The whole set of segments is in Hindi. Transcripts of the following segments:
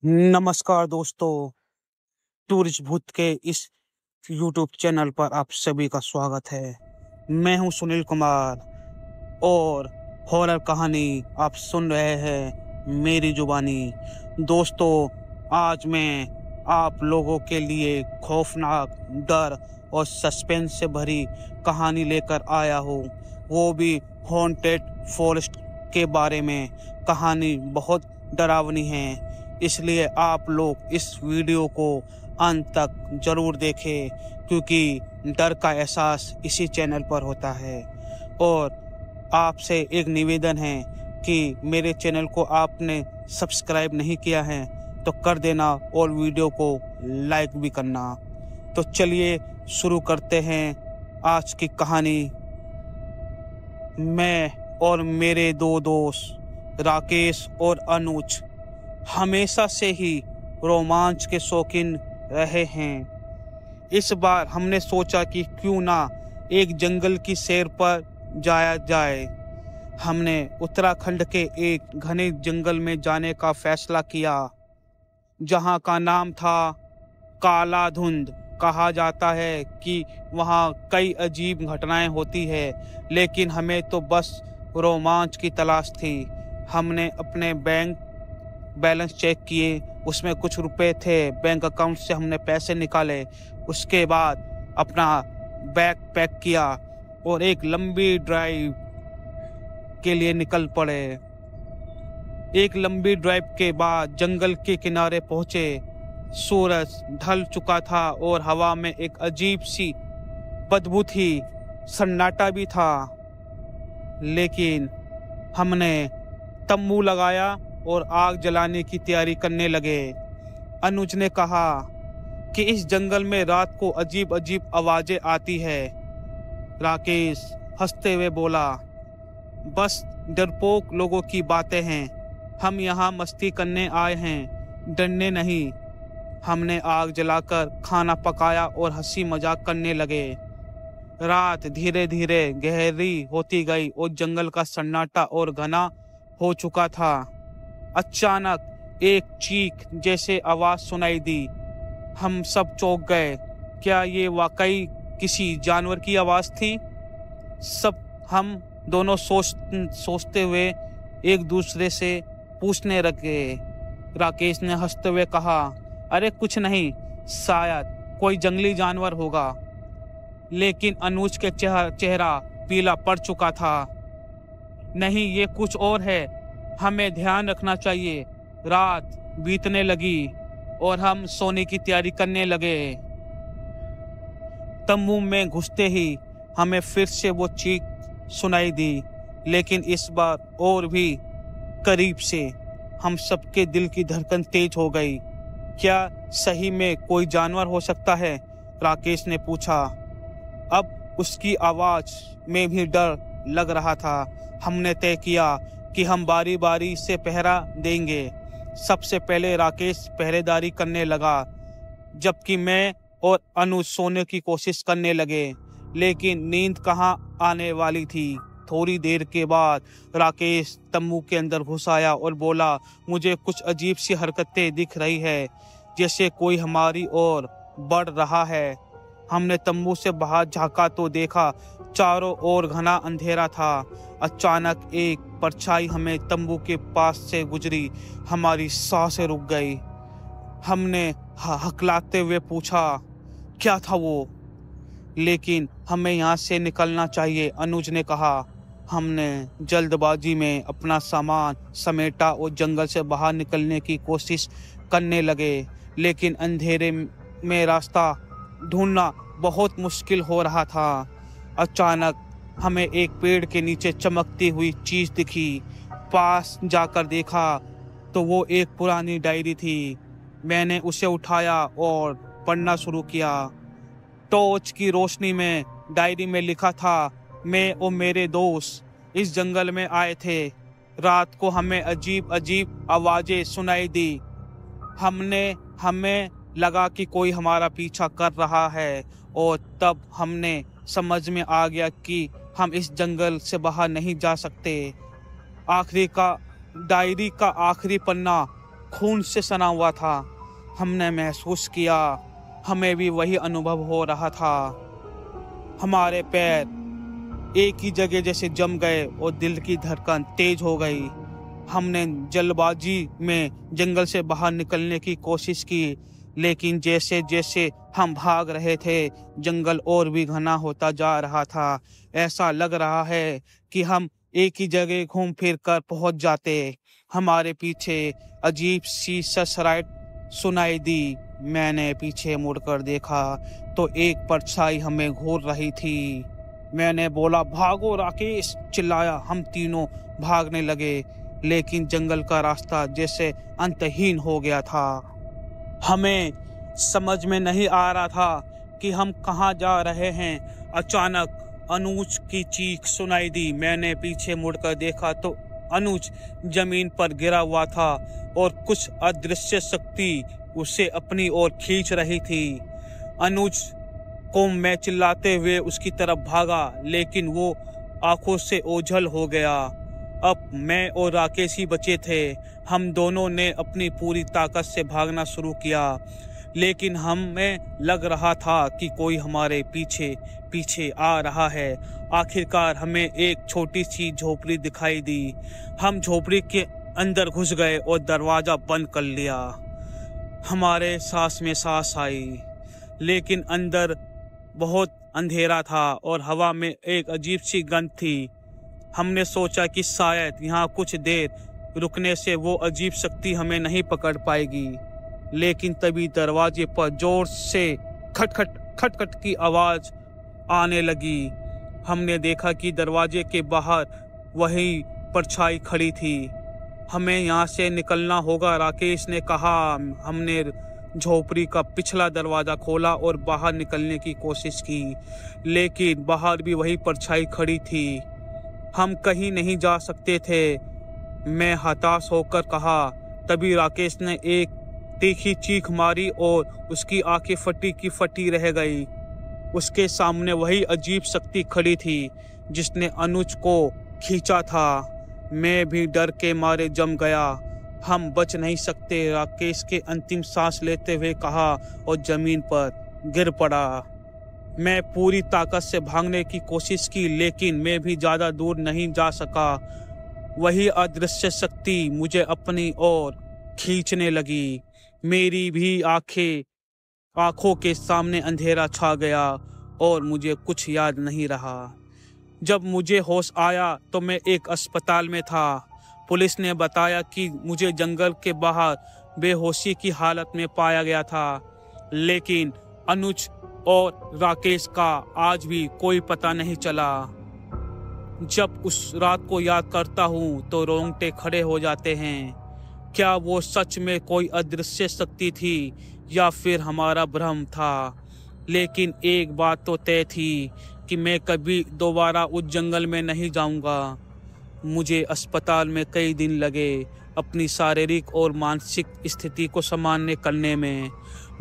नमस्कार दोस्तों, टूरिस्ट भूत के इस यूट्यूब चैनल पर आप सभी का स्वागत है। मैं हूं सुनील कुमार और हॉरर कहानी आप सुन रहे हैं मेरी जुबानी। दोस्तों, आज मैं आप लोगों के लिए खौफनाक, डर और सस्पेंस से भरी कहानी लेकर आया हूं, वो भी हॉन्टेड फॉरेस्ट के बारे में। कहानी बहुत डरावनी है, इसलिए आप लोग इस वीडियो को अंत तक जरूर देखें, क्योंकि डर का एहसास इसी चैनल पर होता है। और आपसे एक निवेदन है कि मेरे चैनल को आपने सब्सक्राइब नहीं किया है तो कर देना और वीडियो को लाइक भी करना। तो चलिए शुरू करते हैं आज की कहानी। मैं और मेरे दो दोस्त राकेश और अनुज हमेशा से ही रोमांच के शौकीन रहे हैं। इस बार हमने सोचा कि क्यों ना एक जंगल की सैर पर जाया जाए। हमने उत्तराखंड के एक घने जंगल में जाने का फैसला किया, जहां का नाम था काला धुंध। कहा जाता है कि वहां कई अजीब घटनाएं होती है, लेकिन हमें तो बस रोमांच की तलाश थी। हमने अपने बैंक बैलेंस चेक किए, उसमें कुछ रुपए थे। बैंक अकाउंट से हमने पैसे निकाले। उसके बाद अपना बैग पैक किया और एक लंबी ड्राइव के लिए निकल पड़े। एक लंबी ड्राइव के बाद जंगल के किनारे पहुंचे। सूरज ढल चुका था और हवा में एक अजीब सी बदबू थी। सन्नाटा भी था, लेकिन हमने तंबू लगाया और आग जलाने की तैयारी करने लगे। अनुज ने कहा कि इस जंगल में रात को अजीब अजीब आवाजें आती है। राकेश हंसते हुए बोला, बस डरपोक लोगों की बातें हैं, हम यहाँ मस्ती करने आए हैं, डरने नहीं। हमने आग जलाकर खाना पकाया और हंसी मजाक करने लगे। रात धीरे धीरे गहरी होती गई और जंगल का सन्नाटा और घना हो चुका था। अचानक एक चीख जैसे आवाज सुनाई दी। हम सब चौंक गए। क्या ये वाकई किसी जानवर की आवाज थी? सब हम दोनों सोचते हुए एक दूसरे से पूछने लगे। राकेश ने हंसते हुए कहा, अरे कुछ नहीं, शायद कोई जंगली जानवर होगा। लेकिन अनुज के चेहरा पीला पड़ चुका था। नहीं, ये कुछ और है, हमें ध्यान रखना चाहिए। रात बीतने लगी और हम सोने की तैयारी करने लगे। तंबू में घुसते ही हमें फिर से वो चीख सुनाई दी, लेकिन इस बार और भी करीब से। हम सबके दिल की धड़कन तेज हो गई। क्या सही में कोई जानवर हो सकता है? राकेश ने पूछा। अब उसकी आवाज में भी डर लग रहा था। हमने तय किया कि हम बारी बारी से पहरा देंगे। सबसे पहले राकेश पहरेदारी करने लगा, जबकि मैं और अनुज सोने की कोशिश करने लगे, लेकिन नींद कहाँ आने वाली थी। थोड़ी देर के बाद राकेश तंबू के अंदर घुस आया और बोला, मुझे कुछ अजीब सी हरकतें दिख रही है, जैसे कोई हमारी ओर बढ़ रहा है। हमने तंबू से बाहर झांका तो देखा चारों ओर घना अंधेरा था। अचानक एक परछाई हमें तंबू के पास से गुजरी। हमारी सांसें रुक गई। हमने हकलाते हुए पूछा, क्या था वो? लेकिन हमें यहाँ से निकलना चाहिए, अनुज ने कहा। हमने जल्दबाजी में अपना सामान समेटा और जंगल से बाहर निकलने की कोशिश करने लगे, लेकिन अंधेरे में रास्ता ढूंढना बहुत मुश्किल हो रहा था। अचानक हमें एक पेड़ के नीचे चमकती हुई चीज दिखी। पास जाकर देखा तो वो एक पुरानी डायरी थी। मैंने उसे उठाया और पढ़ना शुरू किया। टॉर्च की रोशनी में डायरी में लिखा था, मैं और मेरे दोस्त इस जंगल में आए थे। रात को हमें अजीब अजीब आवाजें सुनाई दी। हमें लगा कि कोई हमारा पीछा कर रहा है, और तब हमने समझ में आ गया कि हम इस जंगल से बाहर नहीं जा सकते। डायरी का आखिरी पन्ना खून से सना हुआ था। हमने महसूस किया हमें भी वही अनुभव हो रहा था। हमारे पैर एक ही जगह जैसे जम गए और दिल की धड़कन तेज हो गई। हमने जल्दबाजी में जंगल से बाहर निकलने की कोशिश की, लेकिन जैसे जैसे हम भाग रहे थे जंगल और भी घना होता जा रहा था। ऐसा लग रहा है कि हम एक ही जगह घूम फिर कर पहुंच जाते। हमारे पीछे अजीब सी ससराहट सुनाई दी। मैंने पीछे मुड़कर देखा तो एक परछाई हमें घूर रही थी। मैंने बोला, भागो राकेश, चिल्लाया। हम तीनों भागने लगे, लेकिन जंगल का रास्ता जैसे अंतहीन हो गया था। हमें समझ में नहीं आ रहा था कि हम कहाँ जा रहे हैं। अचानक अनुज की चीख सुनाई दी। मैंने पीछे मुड़कर देखा तो अनुज जमीन पर गिरा हुआ था और कुछ अदृश्य शक्ति उसे अपनी ओर खींच रही थी। अनुज को मैं चिल्लाते हुए उसकी तरफ भागा, लेकिन वो आंखों से ओझल हो गया। अब मैं और राकेश ही बचे थे। हम दोनों ने अपनी पूरी ताकत से भागना शुरू किया, लेकिन हमें लग रहा था कि कोई हमारे पीछे पीछे आ रहा है। आखिरकार हमें एक छोटी सी झोपड़ी दिखाई दी। हम झोपड़ी के अंदर घुस गए और दरवाजा बंद कर लिया। हमारे सांस में सांस आई, लेकिन अंदर बहुत अंधेरा था और हवा में एक अजीब सी गंध थी। हमने सोचा कि शायद यहाँ कुछ देर रुकने से वो अजीब शक्ति हमें नहीं पकड़ पाएगी, लेकिन तभी दरवाजे पर जोर से खटखट खटखट की आवाज आने लगी। हमने देखा कि दरवाजे के बाहर वही परछाई खड़ी थी। हमें यहाँ से निकलना होगा, राकेश ने कहा। हमने झोपड़ी का पिछला दरवाजा खोला और बाहर निकलने की कोशिश की, लेकिन बाहर भी वही परछाई खड़ी थी। हम कहीं नहीं जा सकते थे। मैं हताश होकर कहा। तभी राकेश ने एक तीखी चीख मारी और उसकी आंखें फटी की फटी रह गई। उसके सामने वही अजीब शक्ति खड़ी थी जिसने अनुज को खींचा था। मैं भी डर के मारे जम गया। हम बच नहीं सकते, राकेश के अंतिम सांस लेते हुए कहा और जमीन पर गिर पड़ा। मैं पूरी ताकत से भागने की कोशिश की, लेकिन मैं भी ज्यादा दूर नहीं जा सका। वही अदृश्य शक्ति मुझे अपनी ओर खींचने लगी। मेरी भी आंखों के सामने अंधेरा छा गया और मुझे कुछ याद नहीं रहा। जब मुझे होश आया तो मैं एक अस्पताल में था। पुलिस ने बताया कि मुझे जंगल के बाहर बेहोशी की हालत में पाया गया था, लेकिन अनुज और राकेश का आज भी कोई पता नहीं चला। जब उस रात को याद करता हूँ तो रोंगटे खड़े हो जाते हैं। क्या वो सच में कोई अदृश्य शक्ति थी या फिर हमारा भ्रम था? लेकिन एक बात तो तय थी कि मैं कभी दोबारा उस जंगल में नहीं जाऊंगा। मुझे अस्पताल में कई दिन लगे अपनी शारीरिक और मानसिक स्थिति को संभालने करने में।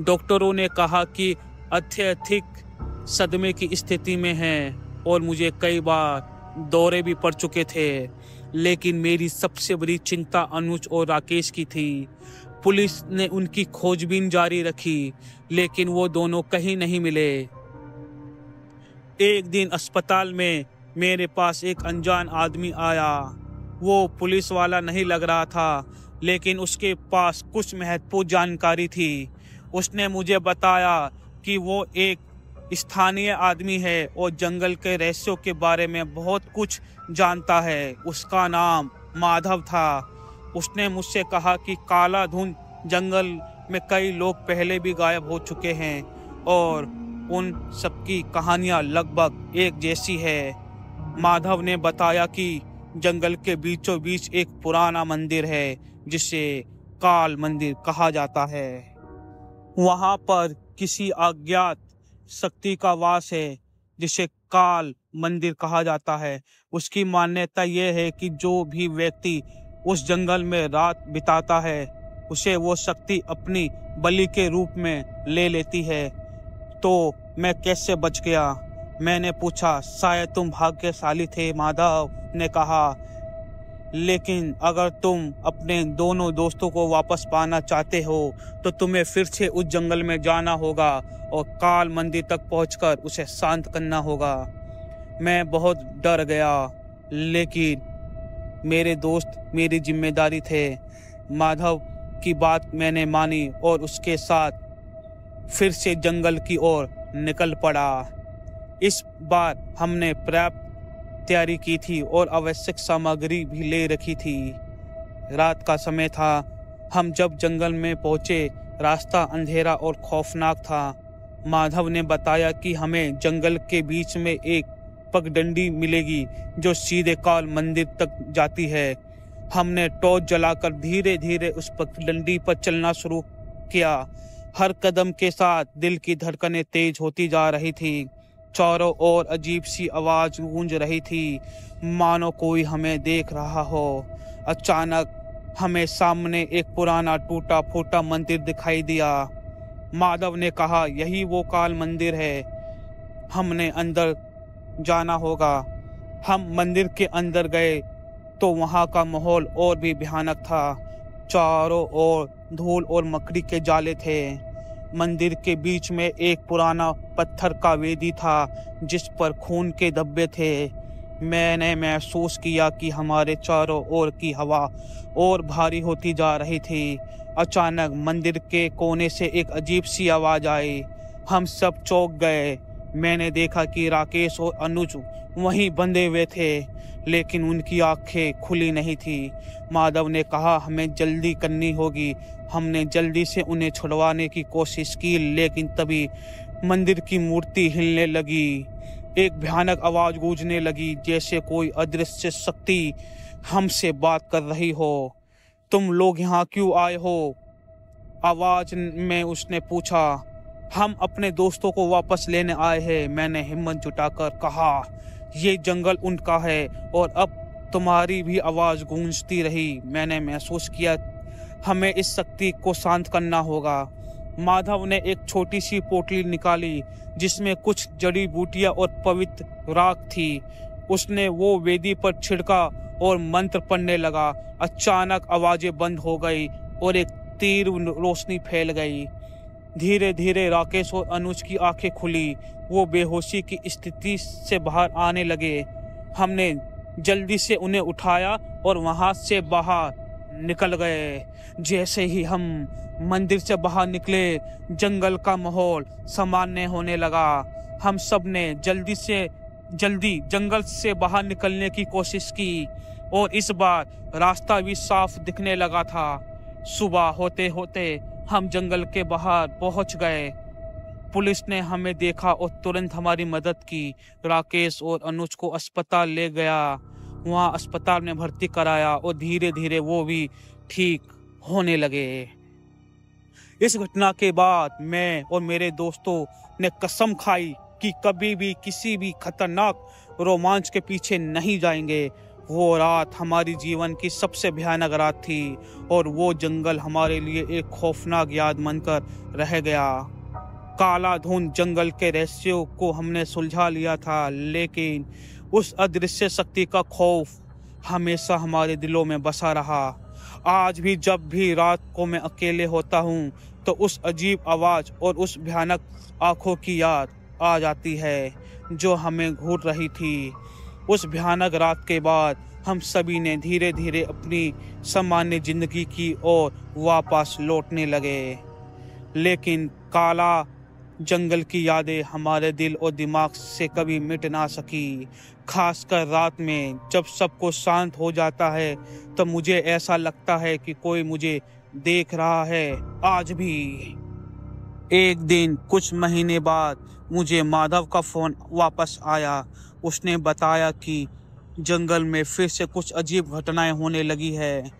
डॉक्टरों ने कहा कि अत्यधिक सदमे की स्थिति में है और मुझे कई बार दौरे भी पड़ चुके थे। लेकिन मेरी सबसे बड़ी चिंता अनुज और राकेश की थी। पुलिस ने उनकी खोजबीन जारी रखी, लेकिन वो दोनों कहीं नहीं मिले। एक दिन अस्पताल में मेरे पास एक अनजान आदमी आया। वो पुलिस वाला नहीं लग रहा था, लेकिन उसके पास कुछ महत्वपूर्ण जानकारी थी। उसने मुझे बताया कि वो एक स्थानीय आदमी है और जंगल के रहस्यों के बारे में बहुत कुछ जानता है। उसका नाम माधव था। उसने मुझसे कहा कि काला धुंध जंगल में कई लोग पहले भी गायब हो चुके हैं और उन सबकी कहानियां लगभग एक जैसी है। माधव ने बताया कि जंगल के बीचों बीच एक पुराना मंदिर है जिसे काल मंदिर कहा जाता है। वहां पर किसी अज्ञात शक्ति का वास है जिसे काल मंदिर कहा जाता है। उसकी मान्यता यह है कि जो भी व्यक्ति उस जंगल में रात बिताता है उसे वो शक्ति अपनी बलि के रूप में ले लेती है। तो मैं कैसे बच गया? मैंने पूछा। शायद तुम भाग्यशाली थे, माधव ने कहा। लेकिन अगर तुम अपने दोनों दोस्तों को वापस पाना चाहते हो तो तुम्हें फिर से उस जंगल में जाना होगा और काल मंदिर तक पहुंचकर उसे शांत करना होगा। मैं बहुत डर गया, लेकिन मेरे दोस्त मेरी जिम्मेदारी थे। माधव की बात मैंने मानी और उसके साथ फिर से जंगल की ओर निकल पड़ा। इस बार हमने पर्याप्त तैयारी की थी और आवश्यक सामग्री भी ले रखी थी। रात का समय था। हम जब जंगल में पहुंचे, रास्ता अंधेरा और खौफनाक था। माधव ने बताया कि हमें जंगल के बीच में एक पगडंडी मिलेगी जो सीधे काल मंदिर तक जाती है। हमने टॉर्च जलाकर धीरे धीरे उस पगडंडी पर चलना शुरू किया। हर कदम के साथ दिल की धड़कनें तेज होती जा रही थी। चारों ओर अजीब सी आवाज गूंज रही थी, मानो कोई हमें देख रहा हो। अचानक हमें सामने एक पुराना टूटा फूटा मंदिर दिखाई दिया। माधव ने कहा, यही वो काल मंदिर है, हमने अंदर जाना होगा। हम मंदिर के अंदर गए तो वहां का माहौल और भी भयानक था। चारों ओर धूल और मकड़ी के जाले थे। मंदिर के बीच में एक पुराना पत्थर का वेदी था जिस पर खून के धब्बे थे। मैंने महसूस किया कि हमारे चारों ओर की हवा और भारी होती जा रही थी। अचानक मंदिर के कोने से एक अजीब सी आवाज आई। हम सब चौंक गए। मैंने देखा कि राकेश और अनुज वहीं बंधे हुए थे, लेकिन उनकी आंखें खुली नहीं थी। माधव ने कहा, हमें जल्दी करनी होगी। हमने जल्दी से उन्हें छुड़वाने की कोशिश की, लेकिन तभी मंदिर की मूर्ति हिलने लगी। एक भयानक आवाज गूंजने लगी, जैसे कोई अदृश्य शक्ति हमसे बात कर रही हो। तुम लोग यहाँ क्यों आए हो? आवाज में उसने पूछा। हम अपने दोस्तों को वापस लेने आए हैं, मैंने हिम्मत जुटाकर कहा। ये जंगल उनका है और अब तुम्हारी भी आवाज गूंजती रही। मैंने महसूस किया हमें इस शक्ति को शांत करना होगा। माधव ने एक छोटी सी पोटली निकाली जिसमें कुछ जड़ी बूटियां और पवित्र राख थी। उसने वो वेदी पर छिड़का और मंत्र पढ़ने लगा। अचानक आवाजें बंद हो गई और एक तीर रोशनी फैल गई। धीरे धीरे राकेश और अनुज की आंखें खुली। वो बेहोशी की स्थिति से बाहर आने लगे। हमने जल्दी से उन्हें उठाया और वहां से बाहर निकल गए। जैसे ही हम मंदिर से बाहर निकले, जंगल का माहौल सामान्य होने लगा। हम सब ने जल्दी जंगल से बाहर निकलने की कोशिश की और इस बार रास्ता भी साफ दिखने लगा था। सुबह होते होते हम जंगल के बाहर पहुंच गए। पुलिस ने हमें देखा और तुरंत हमारी मदद की। राकेश और अनुज को अस्पताल ले गया। वहां अस्पताल में भर्ती कराया और धीरे धीरे वो भी ठीक होने लगे। इस घटना के बाद मैं और मेरे दोस्तों ने कसम खाई कि कभी भी किसी भी खतरनाक रोमांच के पीछे नहीं जाएंगे। वो रात हमारी जीवन की सबसे भयानक रात थी और वो जंगल हमारे लिए एक खौफनाक याद बनकर रह गया। काला धुंध जंगल के रहस्यों को हमने सुलझा लिया था, लेकिन उस अदृश्य शक्ति का खौफ हमेशा हमारे दिलों में बसा रहा। आज भी जब भी रात को मैं अकेले होता हूँ तो उस अजीब आवाज और उस भयानक आंखों की याद आ जाती है जो हमें घूर रही थी। उस भयानक रात के बाद हम सभी ने धीरे धीरे अपनी सामान्य जिंदगी की ओर वापस लौटने लगे, लेकिन काला जंगल की यादें हमारे दिल और दिमाग से कभी मिट ना सकी। खासकर रात में जब सब कुछ शांत हो जाता है तो मुझे ऐसा लगता है कि कोई मुझे देख रहा है आज भी। एक दिन कुछ महीने बाद मुझे माधव का फोन वापस आया। उसने बताया कि जंगल में फिर से कुछ अजीब घटनाएं होने लगी है।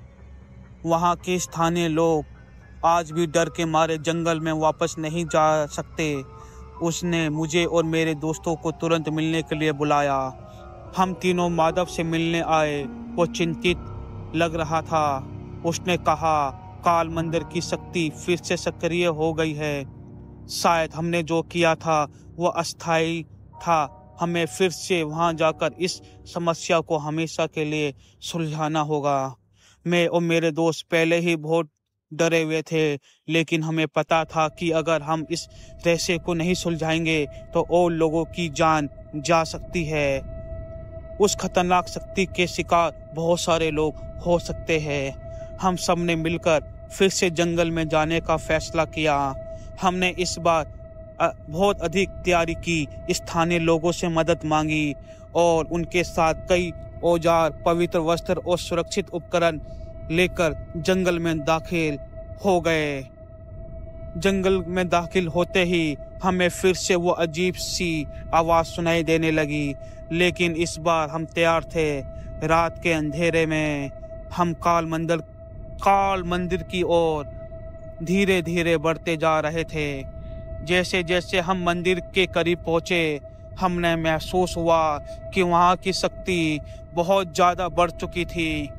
वहाँ के स्थानीय लोग आज भी डर के मारे जंगल में वापस नहीं जा सकते। उसने मुझे और मेरे दोस्तों को तुरंत मिलने के लिए बुलाया। हम तीनों माधव से मिलने आए। वो चिंतित लग रहा था। उसने कहा, काल मंदिर की शक्ति फिर से सक्रिय हो गई है। शायद हमने जो किया था वो अस्थायी था। हमें फिर से वहां जाकर इस समस्या को हमेशा के लिए सुलझाना होगा। मैं और मेरे दोस्त पहले ही बहुत डरे हुए थे, लेकिन हमें पता था कि अगर हम इस रहस्य को नहीं सुलझाएंगे तो और लोगों की जान जा सकती है। उस खतरनाक शक्ति के शिकार बहुत सारे लोग हो सकते हैं। हम सब ने मिलकर फिर से जंगल में जाने का फैसला किया। हमने इस बार बहुत अधिक तैयारी की, स्थानीय लोगों से मदद मांगी और उनके साथ कई औजार, पवित्र वस्त्र और सुरक्षित उपकरण लेकर जंगल में दाखिल हो गए। जंगल में दाखिल होते ही हमें फिर से वो अजीब सी आवाज सुनाई देने लगी, लेकिन इस बार हम तैयार थे। रात के अंधेरे में हम काल मंदिर की ओर धीरे धीरे बढ़ते जा रहे थे। जैसे जैसे हम मंदिर के करीब पहुंचे, हमने महसूस हुआ कि वहां की शक्ति बहुत ज्यादा बढ़ चुकी थी।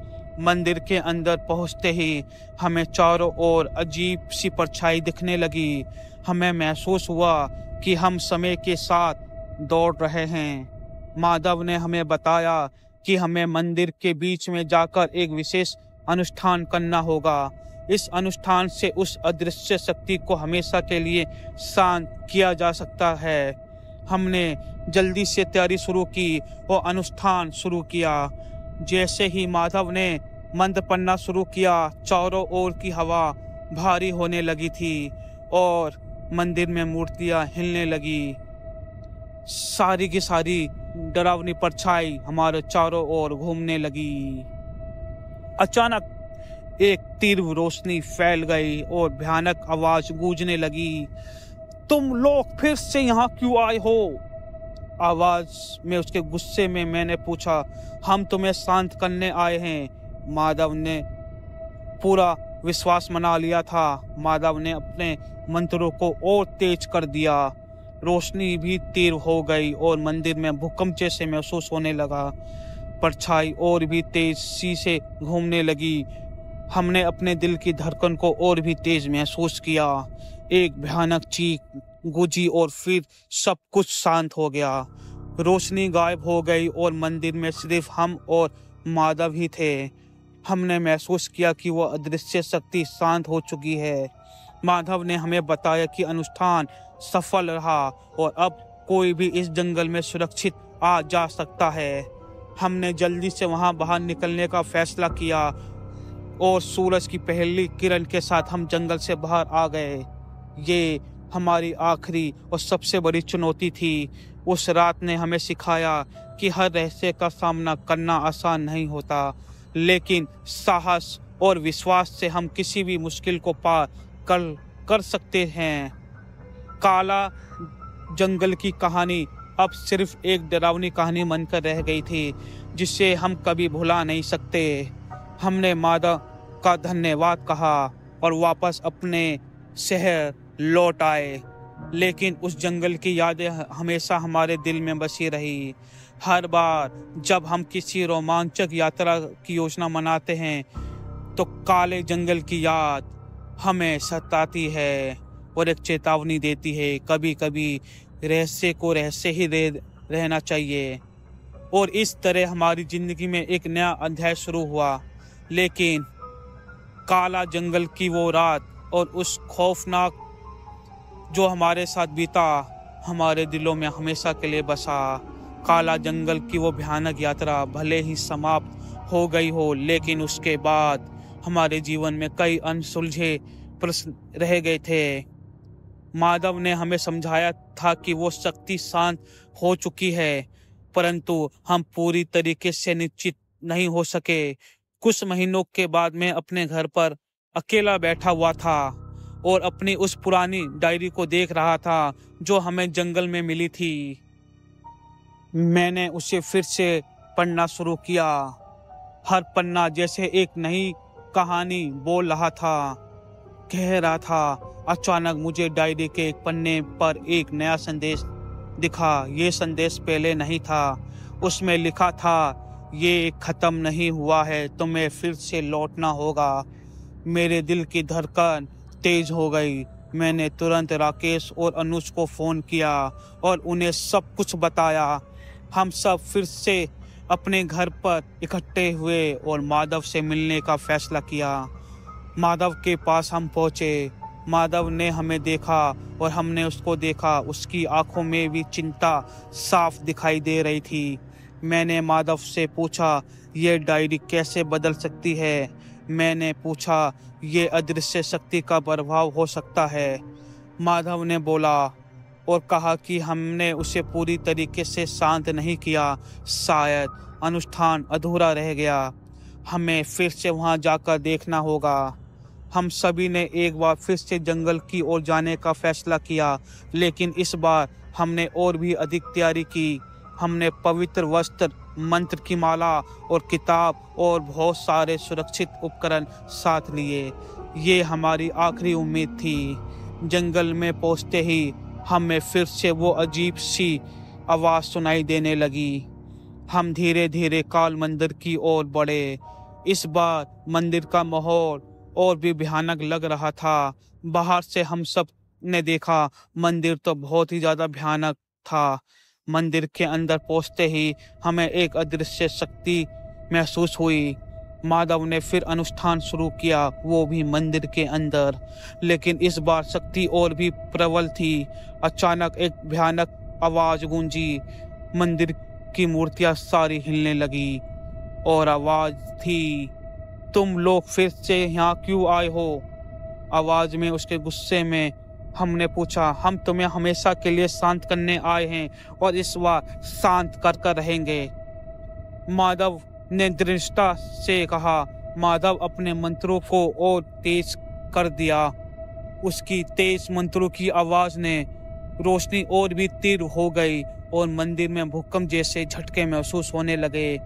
मंदिर के अंदर पहुंचते ही हमें चारों ओर अजीब सी परछाई दिखने लगी। हमें महसूस हुआ कि हम समय के साथ दौड़ रहे हैं। माधव ने हमें बताया कि हमें मंदिर के बीच में जाकर एक विशेष अनुष्ठान करना होगा। इस अनुष्ठान से उस अदृश्य शक्ति को हमेशा के लिए शांत किया जा सकता है। हमने जल्दी से तैयारी शुरू की और अनुष्ठान शुरू किया। जैसे ही माधव ने मंत्र पढ़ना शुरू किया, चारों ओर की हवा भारी होने लगी थी और मंदिर में मूर्तियां हिलने लगी। सारी की सारी डरावनी परछाई हमारे चारों ओर घूमने लगी। अचानक एक तीव्र रोशनी फैल गई और भयानक आवाज गूंजने लगी। तुम लोग फिर से यहाँ क्यों आए हो? आवाज में उसके गुस्से में मैंने पूछा। हम तुम्हें शांत करने आए हैं। माधव ने पूरा विश्वास मना लिया था। माधव ने अपने मंत्रों को और तेज कर दिया। रोशनी भी तीव्र हो गई और मंदिर में भूकंप जैसे महसूस होने लगा। परछाई और भी तेजी से घूमने लगी। हमने अपने दिल की धड़कन को और भी तेज महसूस किया। एक भयानक चीख गूंजी और फिर सब कुछ शांत हो गया। रोशनी गायब हो गई और मंदिर में सिर्फ हम और माधव ही थे। हमने महसूस किया कि वह अदृश्य शक्ति शांत हो चुकी है। माधव ने हमें बताया कि अनुष्ठान सफल रहा और अब कोई भी इस जंगल में सुरक्षित आ जा सकता है। हमने जल्दी से वहां बाहर निकलने का फैसला किया और सूरज की पहली किरण के साथ हम जंगल से बाहर आ गए। ये हमारी आखिरी और सबसे बड़ी चुनौती थी। उस रात ने हमें सिखाया कि हर रहस्य का सामना करना आसान नहीं होता, लेकिन साहस और विश्वास से हम किसी भी मुश्किल को पार कर सकते हैं। काला जंगल की कहानी अब सिर्फ एक डरावनी कहानी बनकर रह गई थी, जिसे हम कभी भुला नहीं सकते। हमने माधव का धन्यवाद कहा और वापस अपने शहर लौट आए, लेकिन उस जंगल की यादें हमेशा हमारे दिल में बसी रही। हर बार जब हम किसी रोमांचक यात्रा की योजना बनाते हैं तो काले जंगल की याद हमें सताती है और एक चेतावनी देती है। कभी कभी रहस्य को रहस्य ही रहना चाहिए। और इस तरह हमारी जिंदगी में एक नया अध्याय शुरू हुआ। लेकिन काला जंगल की वो रात और उस खौफनाक जो हमारे साथ बीता हमारे दिलों में हमेशा के लिए बसा। काला जंगल की वो भयानक यात्रा भले ही समाप्त हो गई हो, लेकिन उसके बाद हमारे जीवन में कई अनसुलझे प्रश्न रह गए थे। माधव ने हमें समझाया था कि वो शक्ति शांत हो चुकी है, परंतु हम पूरी तरीके से निश्चित नहीं हो सके। कुछ महीनों के बाद मैं अपने घर पर अकेला बैठा हुआ था और अपनी उस पुरानी डायरी को देख रहा था जो हमें जंगल में मिली थी। मैंने उसे फिर से पढ़ना शुरू किया। हर पन्ना जैसे एक नई कहानी बोल रहा था, कह रहा था। अचानक मुझे डायरी के एक पन्ने पर एक नया संदेश दिखा। ये संदेश पहले नहीं था। उसमें लिखा था, ये खत्म नहीं हुआ है, तुम्हें फिर से लौटना होगा। मेरे दिल की धड़कन तेज हो गई। मैंने तुरंत राकेश और अनुज को फोन किया और उन्हें सब कुछ बताया। हम सब फिर से अपने घर पर इकट्ठे हुए और माधव से मिलने का फैसला किया। माधव के पास हम पहुंचे। माधव ने हमें देखा और हमने उसको देखा। उसकी आंखों में भी चिंता साफ दिखाई दे रही थी। मैंने माधव से पूछा, ये डायरी कैसे बदल सकती है? मैंने पूछा, ये अदृश्य शक्ति का प्रभाव हो सकता है? माधव ने बोला और कहा कि हमने उसे पूरी तरीके से शांत नहीं किया। शायद अनुष्ठान अधूरा रह गया। हमें फिर से वहां जाकर देखना होगा। हम सभी ने एक बार फिर से जंगल की ओर जाने का फैसला किया, लेकिन इस बार हमने और भी अधिक तैयारी की। हमने पवित्र वस्त्र, मंत्र की माला और किताब और बहुत सारे सुरक्षित उपकरण साथ लिए। ये हमारी आखिरी उम्मीद थी। जंगल में पहुंचते ही हमें फिर से वो अजीब सी आवाज़ सुनाई देने लगी। हम धीरे धीरे काल मंदिर की ओर बढ़े। इस बार मंदिर का माहौल और भी भयानक लग रहा था। बाहर से हम सब ने देखा, मंदिर तो बहुत ही ज्यादा भयानक था। मंदिर के अंदर पहुंचते ही हमें एक अदृश्य शक्ति महसूस हुई। माधव ने फिर अनुष्ठान शुरू किया, वो भी मंदिर के अंदर। लेकिन इस बार शक्ति और भी प्रबल थी। अचानक एक भयानक आवाज गूंजी। मंदिर की मूर्तियां सारी हिलने लगी और आवाज थी, तुम लोग फिर से यहाँ क्यों आए हो? आवाज में उसके गुस्से में हमने पूछा, हम तुम्हें हमेशा के लिए शांत करने आए हैं और इस बार शांत कर रहेंगे। माधव ने दृढ़ता से कहा। माधव अपने मंत्रों को और तेज कर दिया। उसकी तेज मंत्रों की आवाज ने रोशनी और भी तीव्र हो गई और मंदिर में भूकंप जैसे झटके महसूस होने लगे।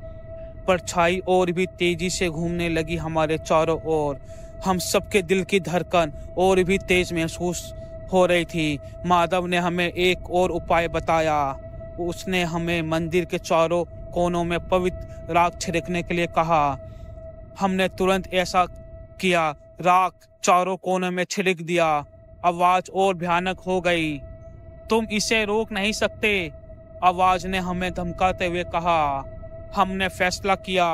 परछाई और भी तेजी से घूमने लगी हमारे चारों ओर। हम सबके दिल की धड़कन और भी तेज महसूस हो रही थी। माधव ने हमें एक और उपाय बताया। उसने हमें मंदिर के चारों कोनों में पवित्र राख छिड़कने के लिए कहा। हमने तुरंत ऐसा किया। राख चारों कोनों में छिड़क दिया। आवाज और भयानक हो गई। तुम इसे रोक नहीं सकते, आवाज ने हमें धमकाते हुए कहा। हमने फैसला किया,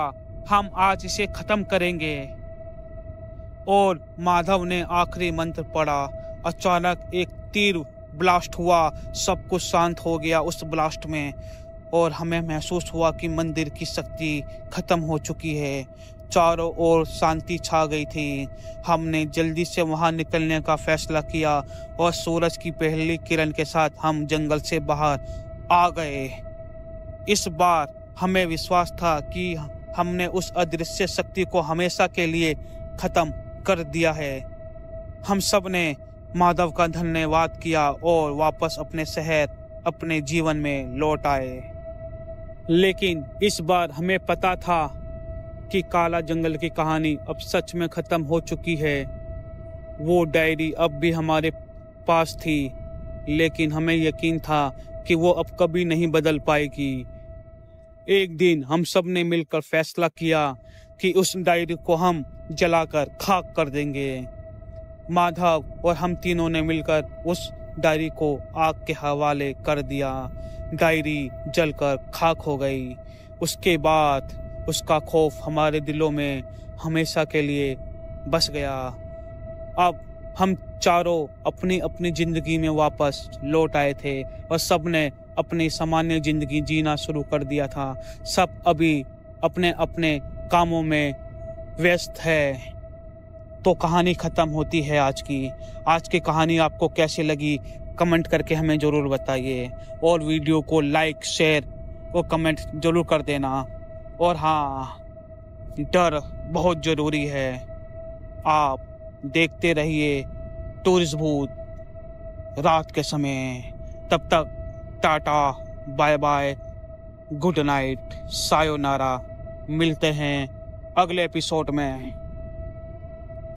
हम आज इसे खत्म करेंगे। और माधव ने आखिरी मंत्र पढ़ा। अचानक एक तीर ब्लास्ट हुआ। सब कुछ शांत हो गया उस ब्लास्ट में और हमें महसूस हुआ कि मंदिर की शक्ति खत्म हो चुकी है। चारों ओर शांति छा गई थी। हमने जल्दी से वहां निकलने का फैसला किया और सूरज की पहली किरण के साथ हम जंगल से बाहर आ गए। इस बार हमें विश्वास था कि हमने उस अदृश्य शक्ति को हमेशा के लिए खत्म कर दिया है। हम सब ने माधव का धन्यवाद किया और वापस अपने शहर, अपने जीवन में लौट आए। लेकिन इस बार हमें पता था कि काला जंगल की कहानी अब सच में खत्म हो चुकी है। वो डायरी अब भी हमारे पास थी, लेकिन हमें यकीन था कि वो अब कभी नहीं बदल पाएगी। एक दिन हम सब ने मिलकर फैसला किया कि उस डायरी को हम जलाकर खाक कर देंगे। माधव और हम तीनों ने मिलकर उस डायरी को आग के हवाले कर दिया। डायरी जलकर खाक हो गई। उसके बाद उसका खौफ हमारे दिलों में हमेशा के लिए बस गया। अब हम चारों अपनी अपनी जिंदगी में वापस लौट आए थे और सब ने अपनी सामान्य जिंदगी जीना शुरू कर दिया था। सब अभी अपने अपने कामों में व्यस्त है। तो कहानी खत्म होती है आज की कहानी आपको कैसी लगी कमेंट करके हमें ज़रूर बताइए और वीडियो को लाइक, शेयर और कमेंट ज़रूर कर देना। और हाँ, डर बहुत ज़रूरी है। आप देखते रहिए टूरिस्ट भूत रात के समय। तब तक tata, bye bye, good night, सायोनारा। मिलते हैं अगले एपिसोड में।